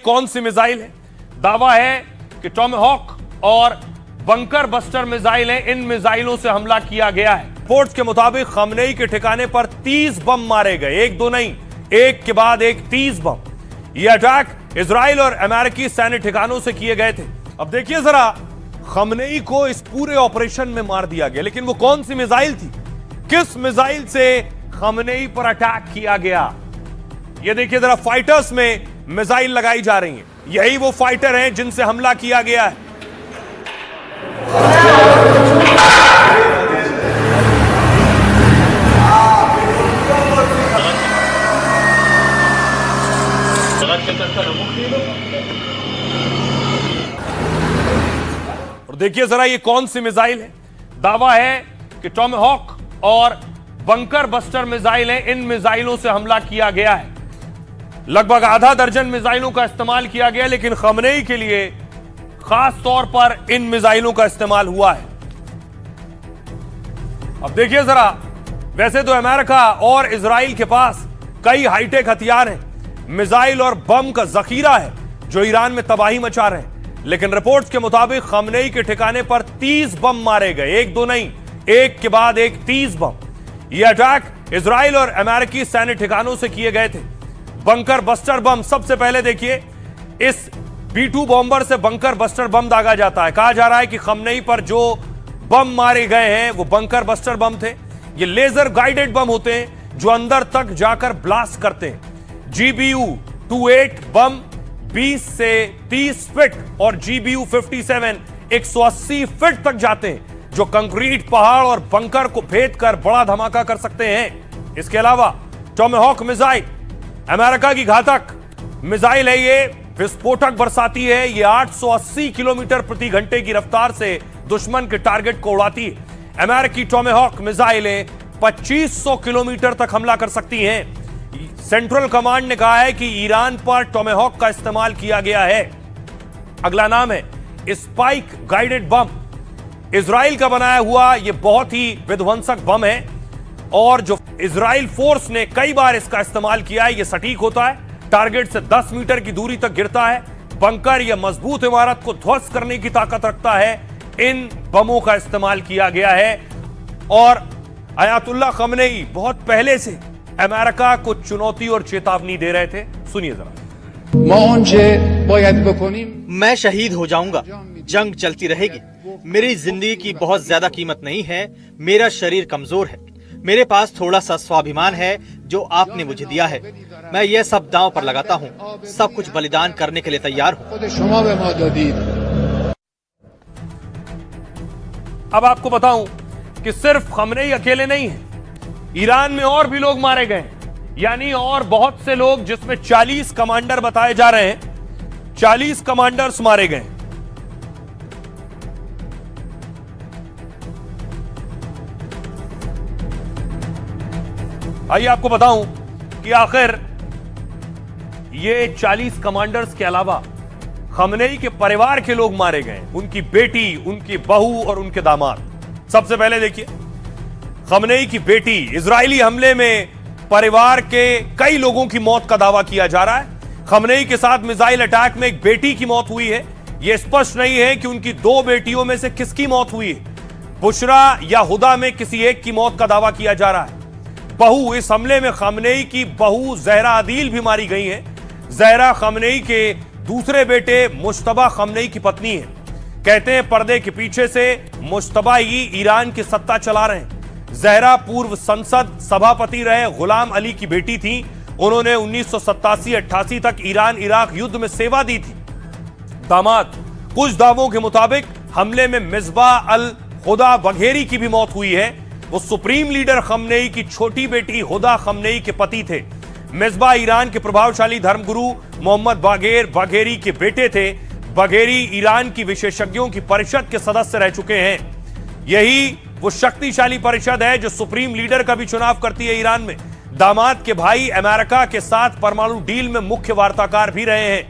कौन सी मिसाइल है? दावा है कि टॉमहॉक और बंकर बस्टर मिसाइल हैं। इन मिसाइलों से हमला किया गया है। रिपोर्ट्स के मुताबिक खमनेई के ठिकाने पर 30 बम मारे गए, एक दो नहीं, एक के बाद एक 30 बम। यह अटैक इजराइल और अमेरिकी सैन्य ठिकानों से किए गए थे। अब देखिए जरा, खमनेई को इस पूरे ऑपरेशन में मार दिया गया, लेकिन वो कौन सी मिसाइल थी? किस मिसाइल से खमनेई पर अटैक किया गया? ये देखिए जरा, फाइटर्स में मिसाइल लगाई जा रही हैं। यही वो फाइटर हैं जिनसे हमला किया गया है। और देखिए जरा, ये कौन सी मिसाइल है? दावा है कि टॉमहॉक और बंकर बस्टर मिसाइल हैं। इन मिसाइलों से हमला किया गया है। लगभग आधा दर्जन मिसाइलों का इस्तेमाल किया गया, लेकिन खमनेई के लिए खास तौर पर इन मिसाइलों का इस्तेमाल हुआ है। अब देखिए जरा, वैसे तो अमेरिका और इजराइल के पास कई हाईटेक हथियार हैं, मिसाइल और बम का जखीरा है जो ईरान में तबाही मचा रहे हैं, लेकिन रिपोर्ट्स के मुताबिक खमनेई के ठिकाने पर 30 बम मारे गए, एक दो नहीं, एक के बाद एक 30 बम। यह अटैक इजराइल और अमेरिकी सैन्य ठिकानों से किए गए थे। बंकर बस्टर बम, सबसे पहले देखिए, इस B-2 बॉम्बर से बंकर बस्टर बम दागा जाता है। कहा जा रहा है कि खमनेई पर जो बम मारे गए हैं वो बंकर बस्टर बम थे। ये लेजर गाइडेड बम होते हैं जो अंदर तक जाकर ब्लास्ट करते हैं। GBU-28 बम 20 से 30 फीट और GBU-57 180 फीट तक जाते हैं, जो कंक्रीट पहाड़ और बंकर को भेद कर बड़ा धमाका कर सकते हैं। इसके अलावा टॉमहॉक मिसाइल अमेरिका की घातक मिसाइल है। ये विस्फोटक बरसाती है। ये 880 किलोमीटर प्रति घंटे की रफ्तार से दुश्मन के टारगेट को उड़ाती है। अमेरिकी टॉमहॉक मिसाइलें 2500 किलोमीटर तक हमला कर सकती हैं। सेंट्रल कमांड ने कहा है कि ईरान पर टॉमहॉक का इस्तेमाल किया गया है। अगला नाम है स्पाइक गाइडेड बम। इजराइल का बनाया हुआ यह बहुत ही विध्वंसक बम है और जो इजराइल फोर्स ने कई बार इसका इस्तेमाल किया है। यह सटीक होता है, टारगेट से 10 मीटर की दूरी तक गिरता है। बंकर या मजबूत इमारत को ध्वस्त करने की ताकत रखता है। इन बमों का इस्तेमाल किया गया है और अयातुल्लाह खमनेई बहुत पहले से अमेरिका को चुनौती और चेतावनी दे रहे थे। सुनिए जरा। मैं शहीद हो जाऊंगा, जंग चलती रहेगी। मेरी जिंदगी की बहुत ज्यादा कीमत नहीं है। मेरा शरीर कमजोर है, मेरे पास थोड़ा सा स्वाभिमान है जो आपने मुझे दिया है। मैं यह सब दांव पर लगाता हूँ, सब कुछ बलिदान करने के लिए तैयार हूँ। अब आपको बताऊं कि सिर्फ खमनेई अकेले नहीं है, ईरान में और भी लोग मारे गए, यानी और बहुत से लोग, जिसमें 40 कमांडर बताए जा रहे हैं। 40 कमांडर्स मारे गए। आइए आपको बताऊं कि आखिर ये 40 कमांडर्स के अलावा खमनेई के परिवार के लोग मारे गए, उनकी बेटी, उनकी बहू और उनके दामाद। सबसे पहले देखिए, खमनेई की बेटी, इजरायली हमले में परिवार के कई लोगों की मौत का दावा किया जा रहा है। खमनेई के साथ मिसाइल अटैक में एक बेटी की मौत हुई है। यह स्पष्ट नहीं है कि उनकी 2 बेटियों में से किसकी मौत हुई है। बुशरा या हुदा में किसी एक की मौत का दावा किया जा रहा है। बहू, इस हमले में खमनेई की बहू जहरा अदील भी मारी गई है। जहरा खमनेई के दूसरे बेटे मुश्तबा खमनेई की पत्नी है। कहते हैं पर्दे के पीछे से मुश्तबा ही ईरान की सत्ता चला रहे हैं। जहरा पूर्व संसद सभापति रहे गुलाम अली की बेटी थी। उन्होंने 1987-88 तक ईरान इराक युद्ध में सेवा दी थी। दामाद, कुछ दावों के मुताबिक हमले में मिसबाह अल हुदा बघेरी की भी मौत हुई है। वो सुप्रीम लीडर खमनेई की छोटी बेटी हुदा खमनेई के पति थे। मिसबाह ईरान के प्रभावशाली धर्मगुरु मोहम्मद बाघेरी के बेटे थे। बाघेरी ईरान की विशेषज्ञों की परिषद के सदस्य रह चुके हैं। यही वो शक्तिशाली परिषद है जो सुप्रीम लीडर का भी चुनाव करती है ईरान में। दामाद के भाई अमेरिका के साथ परमाणु डील में मुख्य वार्ताकार भी रहे हैं।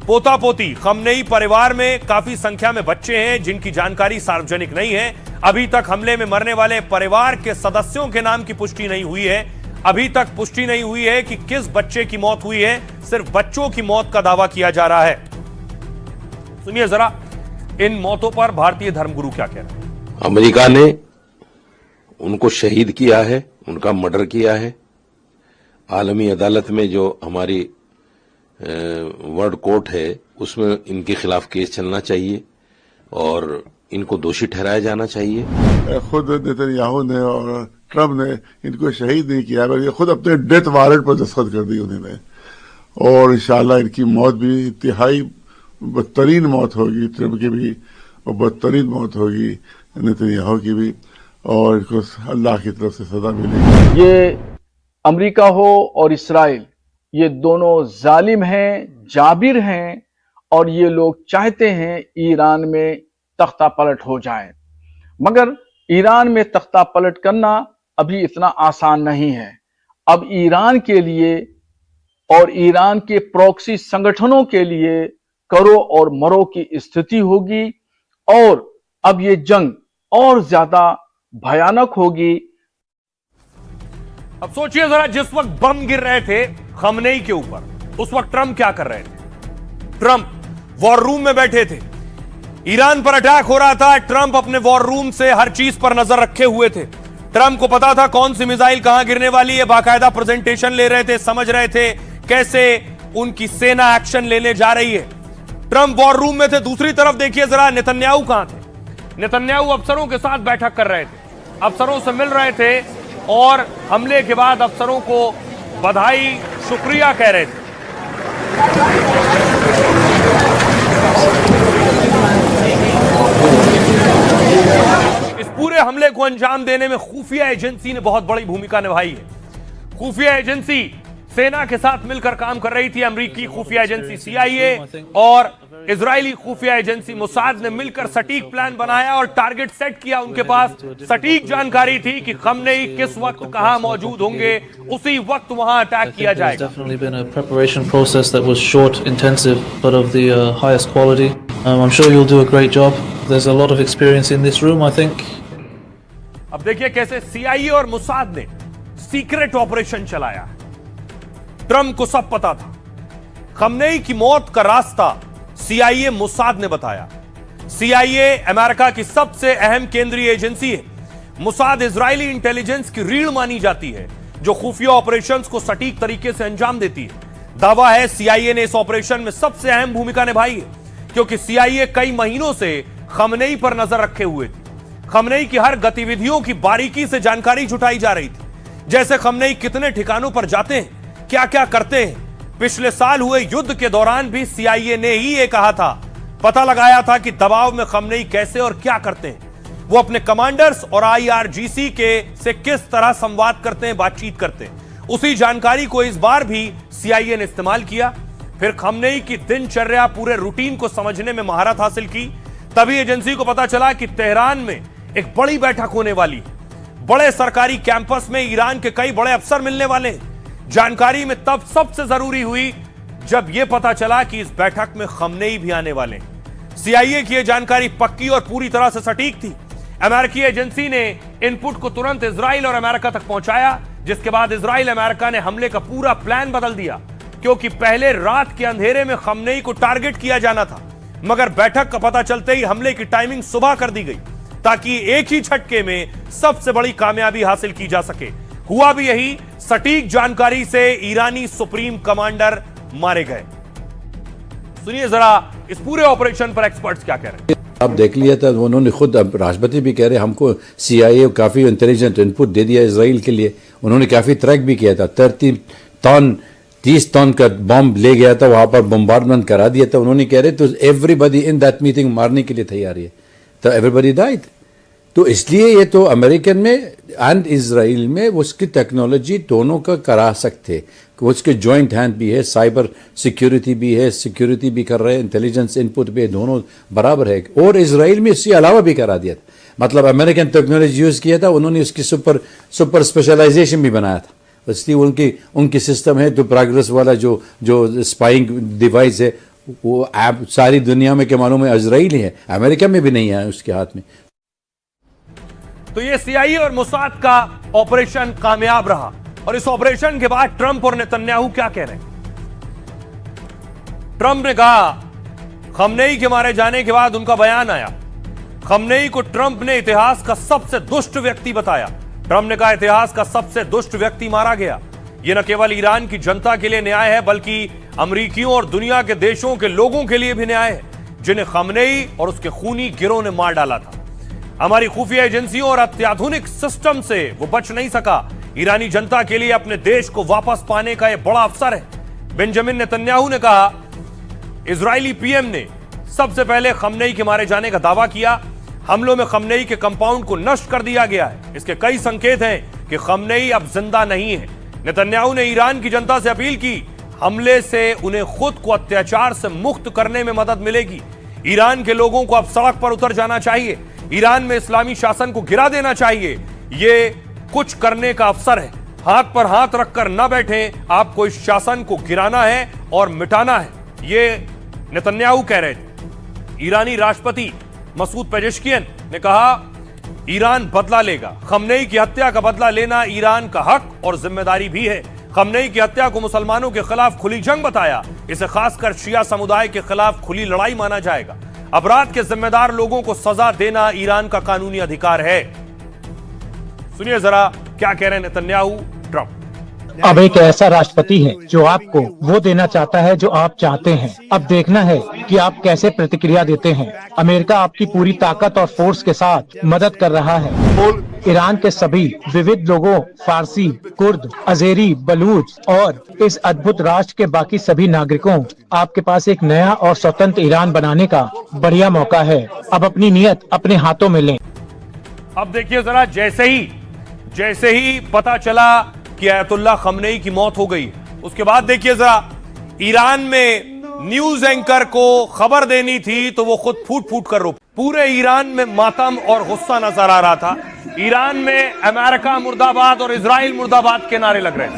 पोता पोती, खमनेई परिवार में काफी संख्या में बच्चे हैं जिनकी जानकारी सार्वजनिक नहीं है। अभी तक हमले में मरने वाले परिवार के सदस्यों के नाम की पुष्टि नहीं हुई है। अभी तक पुष्टि नहीं हुई है कि किस बच्चे की मौत हुई है, सिर्फ बच्चों की मौत का दावा किया जा रहा है। सुनिए जरा इन मौतों पर भारतीय धर्मगुरु क्या कह रहे हैं। अमेरिका ने उनको शहीद किया है, उनका मर्डर किया है। आलमी अदालत में जो हमारी वर्ल्ड कोर्ट है उसमें इनके खिलाफ केस चलना चाहिए और इनको दोषी ठहराया जाना चाहिए। खुद नेतन्याहू ने और ट्रम्प ने इनको शहीद नहीं किया, बल्कि खुद अपने डेथ वारंट पर दस्तखत कर दी उन्होंने। और इंशाल्लाह इनकी मौत भी इंतहाई बदतरीन मौत होगी, ट्रम्प की भी, और बदतरीन मौत होगी नेतन्याहू की भी, और इनको अल्लाह की तरफ से सजा मिलेगी। ये अमेरिका हो और इस्राइल, ये दोनों जालिम हैं, जाबिर हैं, और ये लोग चाहते हैं ईरान में तख्ता पलट हो जाए। मगर ईरान में तख्ता पलट करना अभी इतना आसान नहीं है। अब ईरान के लिए और ईरान के प्रॉक्सी संगठनों के लिए करो और मरो की स्थिति होगी, और अब ये जंग और ज्यादा भयानक होगी। अब सोचिए जरा, जिस वक्त बम गिर रहे थे खमनेई के ऊपर, उस वक्त ट्रंप क्या कर रहे थे। ट्रंप वॉर रूम में बैठे थे, ईरान पर अटैक हो रहा था। ट्रंप अपने वॉर रूम से हर चीज पर नजर रखे हुए थे। ट्रंप को पता था कौन सी मिसाइल कहां गिरने वाली है, बाकायदा प्रेजेंटेशन ले रहे थे, समझ रहे थे कैसे उनकी सेना एक्शन लेने जा रही है। ट्रंप वॉर रूम में थे। दूसरी तरफ देखिए जरा, नेतन्याहू कहां थे। नेतन्याहू अफसरों के साथ बैठक कर रहे थे, अफसरों से मिल रहे थे और हमले के बाद अफसरों को बधाई शुक्रिया कह रहे थे। इस पूरे हमले को अंजाम देने में खुफिया एजेंसी ने बहुत बड़ी भूमिका निभाई है। खुफिया एजेंसी सेना के साथ मिलकर काम कर रही थी। अमेरिकी खुफिया एजेंसी CIA और इजरायली खुफिया एजेंसी मोसाद ने मिलकर सटीक प्लान बनाया और टारगेट सेट किया। उनके पास सटीक जानकारी थी कि खमनेई किस वक्त कहां मौजूद होंगे, उसी वक्त वहां अटैक किया जाएगा। Definitely been a preparation process that was short, intensive, but of the highest quality. I'm sure you'll do a great job. There's a lot of experience in this room, I think. अब देखिए कैसे CIA और Mossad ने secret operation चलाया। Trump को सब पता था। खमनेई की मौत का रास्ता CIA मोसाद ने बताया। CIA अमेरिका की सबसे अहम केंद्रीय एजेंसी है। मोसाद इजरायली इंटेलिजेंस की रीढ़ मानी जाती है, जो खुफिया ऑपरेशंस को सटीक तरीके से अंजाम देती है। दावा है CIA ने इस ऑपरेशन में सबसे अहम भूमिका निभाई है, क्योंकि CIA कई महीनों से खमनेई पर नजर रखे हुए थी। खमनेई की हर गतिविधियों की बारीकी से जानकारी जुटाई जा रही थी, जैसे खमनेई कितने ठिकानों पर जाते हैं, क्या क्या करते हैं। पिछले साल हुए युद्ध के दौरान भी CIA ने ही ये कहा था, पता लगाया था कि दबाव में खमनेई कैसे और क्या करते हैं। वो अपने कमांडर्स और IRGC के से किस तरह संवाद करते हैं, बातचीत करते हैं। उसी जानकारी को इस बार भी CIA ने इस्तेमाल किया। फिर खमनेई की दिनचर्या, पूरे रूटीन को समझने में महारत हासिल की। तभी एजेंसी को पता चला कि तेहरान में एक बड़ी बैठक होने वाली है। बड़े सरकारी कैंपस में ईरान के कई बड़े अफसर मिलने वाले हैं। जानकारी में तब सबसे जरूरी हुई जब यह पता चला कि इस बैठक में खमनेई भी आने वाले हैं। CIA की यह जानकारी पक्की और पूरी तरह से सटीक थी। अमेरिकी एजेंसी ने इनपुट को तुरंत इजराइल और अमेरिका तक पहुंचाया, जिसके बाद इजराइल अमेरिका ने हमले का पूरा प्लान बदल दिया, क्योंकि पहले रात के अंधेरे में खमनेई को टारगेट किया जाना था। मगर बैठक का पता चलते ही हमले की टाइमिंग सुबह कर दी गई, ताकि एक ही झटके में सबसे बड़ी कामयाबी हासिल की जा सके। हुआ भी यही। सटीक जानकारी से ईरानी सुप्रीम कमांडर मारे गए। सुनिए जरा इस पूरे ऑपरेशन पर एक्सपर्ट्स क्या कह रहे हैं। आप देख लिया था, उन्होंने खुद, अब राष्ट्रपति भी कह रहे हमको CIA काफी इंटेलिजेंट इनपुट दे दिया इसराइल के लिए। उन्होंने काफी ट्रैक भी किया था। 30 टन का बॉम्ब ले गया था, वहां पर बम्बार्डमेंट करा दिया था। उन्होंने कह रहे तो एवरीबडी इन दैट मीटिंग मारने के लिए तैयार है, तो एवरीबडी डाइड। तो इसलिए ये तो अमेरिकन में एंड इजराइल में उसकी टेक्नोलॉजी दोनों का करा सकते, उसके जॉइंट हैंड भी है, साइबर सिक्योरिटी भी है, सिक्योरिटी भी कर रहे हैं, इंटेलिजेंस इनपुट भी दोनों बराबर है। और इजराइल में इससे अलावा भी करा दिया था, मतलब अमेरिकन टेक्नोलॉजी यूज किया था, उन्होंने उसकी सुपर स्पेशलाइजेशन भी बनाया था। इसलिए उनकी सिस्टम है, तो प्रोग्रेस वाला जो स्पाइंग डिवाइस है, वो ऐप सारी दुनिया में के मालूम है इजराइल ही है, अमेरिका में भी नहीं है उसके हाथ में। तो ये CIA और मोसाद का ऑपरेशन कामयाब रहा। और इस ऑपरेशन के बाद ट्रंप और नेतन्याहू क्या कह रहे हैं? ट्रंप ने कहा, खमनेई के मारे जाने के बाद उनका बयान आया, खमनेई को ट्रंप ने इतिहास का सबसे दुष्ट व्यक्ति बताया। ट्रंप ने कहा, इतिहास का सबसे दुष्ट व्यक्ति मारा गया। यह न केवल ईरान की जनता के लिए न्याय है, बल्कि अमेरिकियों और दुनिया के देशों के लोगों के लिए भी न्याय है, जिन्हें खमनेई और उसके खूनी गिरोह ने मार डाला था। हमारी खुफिया एजेंसियों और अत्याधुनिक सिस्टम से वो बच नहीं सका। ईरानी जनता के लिए अपने देश को वापस पाने का यह बड़ा अवसर है। बेंजामिन नेतन्याहू ने कहा, इजरायली पीएम ने सबसे पहले खमनेई के मारे जाने का दावा किया। हमलों में खमनेई के कंपाउंड को नष्ट कर दिया गया है। इसके कई संकेत हैं कि खमनेई अब जिंदा नहीं है। नेतन्याहू ने ईरान की जनता से अपील की, हमले से उन्हें खुद को अत्याचार से मुक्त करने में मदद मिलेगी। ईरान के लोगों को अब सड़क पर उतर जाना चाहिए। ईरान में इस्लामी शासन को गिरा देना चाहिए। ये कुछ करने का अवसर है। हाथ पर हाथ रखकर न बैठें, आपको इस शासन को गिराना है और मिटाना है, ये नेतन्याहू कह रहे थे। ईरानी राष्ट्रपति मसूद पेजेश्कियन ने कहा, ईरान बदला लेगा। खमनेई की हत्या का बदला लेना ईरान का हक और जिम्मेदारी भी है। खमनेई की हत्या को मुसलमानों के खिलाफ खुली जंग बताया। इसे खासकर शिया समुदाय के खिलाफ खुली लड़ाई माना जाएगा। अपराध के जिम्मेदार लोगों को सजा देना ईरान का कानूनी अधिकार है। सुनिए जरा क्या कह रहे हैं नेतन्याहू ट्रंप। अब एक ऐसा राष्ट्रपति है जो आपको वो देना चाहता है जो आप चाहते हैं। अब देखना है कि आप कैसे प्रतिक्रिया देते हैं। अमेरिका आपकी पूरी ताकत और फोर्स के साथ मदद कर रहा है। ईरान के सभी विविध लोगों, फारसी, कुर्द, अजेरी, बलूच और इस अद्भुत राष्ट्र के बाकी सभी नागरिकों, आपके पास एक नया और स्वतंत्र ईरान बनाने का बढ़िया मौका है। अब अपनी नियत अपने हाथों में लें। अब देखिए जरा, जैसे ही पता चला कि आयतुल्लाह खमनेई की मौत हो गई, उसके बाद देखिए जरा, ईरान में न्यूज एंकर को खबर देनी थी तो वो खुद फूट फूट कर रो। पूरे ईरान में मातम और गुस्सा नजर आ रहा था। ईरान में अमेरिका मुर्दाबाद और इजराइल मुर्दाबाद के नारे लग रहे थे।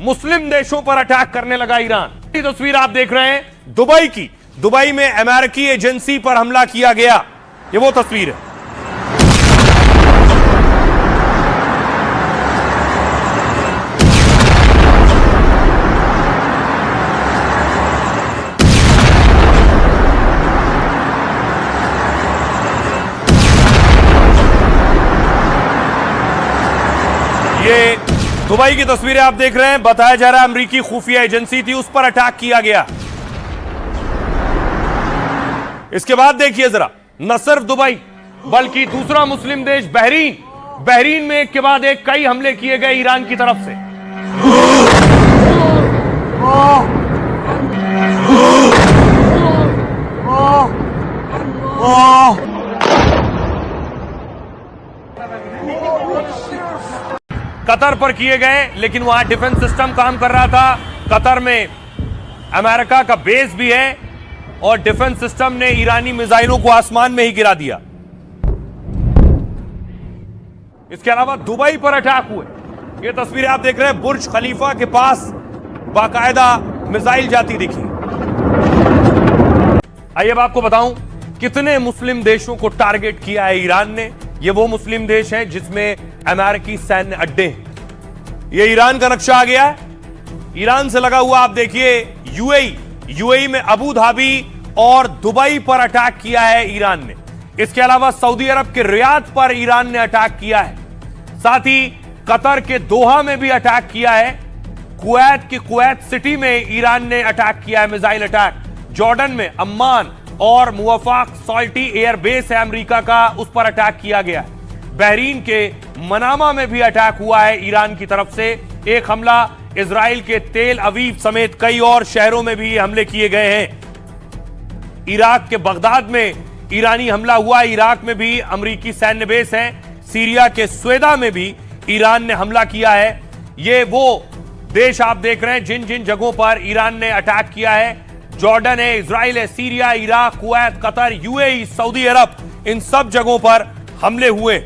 मुस्लिम देशों पर अटैक करने लगा ईरान। ये तस्वीर आप देख रहे हैं दुबई की। दुबई में अमेरिकी एजेंसी पर हमला किया गया, ये वो तस्वीर है। ये दुबई की तस्वीरें आप देख रहे हैं। बताया जा रहा है अमेरिकी खुफिया एजेंसी थी, उस पर अटैक किया गया। इसके बाद देखिए जरा, न सिर्फ दुबई बल्कि दूसरा मुस्लिम देश बहरीन में एक के बाद एक कई हमले किए गए ईरान की तरफ से। कतर पर किए गए, लेकिन वहां डिफेंस सिस्टम काम कर रहा था। कतर में अमेरिका का बेस भी है और डिफेंस सिस्टम ने ईरानी मिसाइलों को आसमान में ही गिरा दिया। इसके अलावा दुबई पर अटैक हुए। ये तस्वीरें आप देख रहे हैं, बुर्ज खलीफा के पास बाकायदा मिसाइल जाती दिखी। आइए अब आपको बताऊं कितने मुस्लिम देशों को टारगेट किया है ईरान ने। ये वो मुस्लिम देश हैं जिसमें अमेरिकी सैन्य अड्डे हैं। ये ईरान का नक्शा आ गया है। ईरान से लगा हुआ आप देखिए यूएई में अबू धाबी और दुबई पर अटैक किया है ईरान ने। इसके अलावा सऊदी अरब के रियाद पर ईरान ने अटैक किया है। साथ ही कतर के दोहा में भी अटैक किया है। कुवैत की कुवैत सिटी में ईरान ने अटैक किया है, मिसाइल अटैक। जॉर्डन में अम्मान और मुवफ़्फ़क़ सॉल्टी एयरबेस है अमेरिका का, उस पर अटैक किया गया है। बहरीन के मनामा में भी अटैक हुआ है ईरान की तरफ से। एक हमला इजराइल के तेल अवीव समेत कई और शहरों में भी हमले किए गए हैं। इराक के बगदाद में ईरानी हमला हुआ। इराक में भी अमेरिकी सैन्य बेस है। सीरिया के स्वेदा में भी ईरान ने हमला किया है। ये वो देश आप देख रहे हैं जिन जिन जगहों पर ईरान ने अटैक किया है। जॉर्डन है, इजराइल है, Syria, Iraq, Kuwait, Qatar, UAE, Saudi Arabia, इन सब जगहों पर हमले हुए।